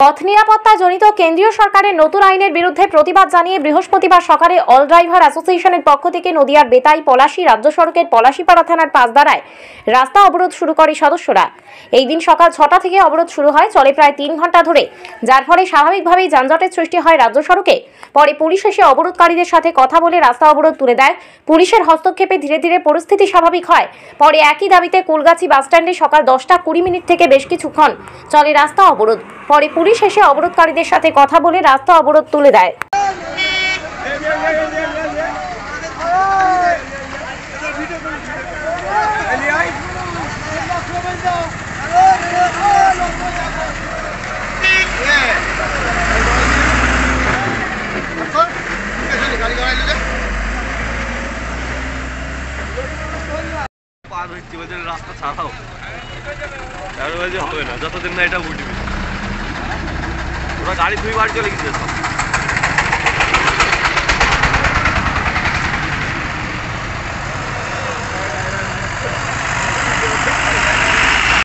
পথ নিরাপত্তা জনিত কেন্দ্রীয় সরকারের নতুন আইনের বিরুদ্ধে প্রতিবাদ জানিয়ে বৃহস্পতিবার সকালে অল ড্রাইভার অ্যাসোসিয়েশনের পক্ষ থেকে নদিয়ার বেতাই পলাশী রাজ্য সড়কের পলাশীপাড়া থানার পাশদারায় রাস্তা অবরোধ শুরু করে সদস্যরা। এই দিন সকাল 6টা থেকে অবরোধ শুরু হয়, চলে প্রায় 3 ঘন্টা ধরে, যার ফলে স্বাভাবিকভাবেই যানজটের সৃষ্টি হয় রাজ্য সড়কে। পরে পুলিশ এসে অবরোধকারীদের সাথে কথা বলে রাস্তা অবরোধ তুলে দেয়। পুলিশের হস্তক্ষেপে ধীরে ধীরে পরিস্থিতি স্বাভাবিক হয়। পরে একই দাবিতে কুলগাছি বাসস্ট্যান্ডে সকাল 10টা 20 মিনিট থেকে বেশ কিছুক্ষণ চলে রাস্তা অবরোধ। পরে পুলিশ এসে অবরোধকারীদের সাথে কথা বলে রাস্তা অবরোধ তুলে দেয়। রাস্তা ছাড়াও হবে না যতদিন না এটা উঠবে। ওরা গাড়ি ধুই বাড়ি চলে গেছে সব।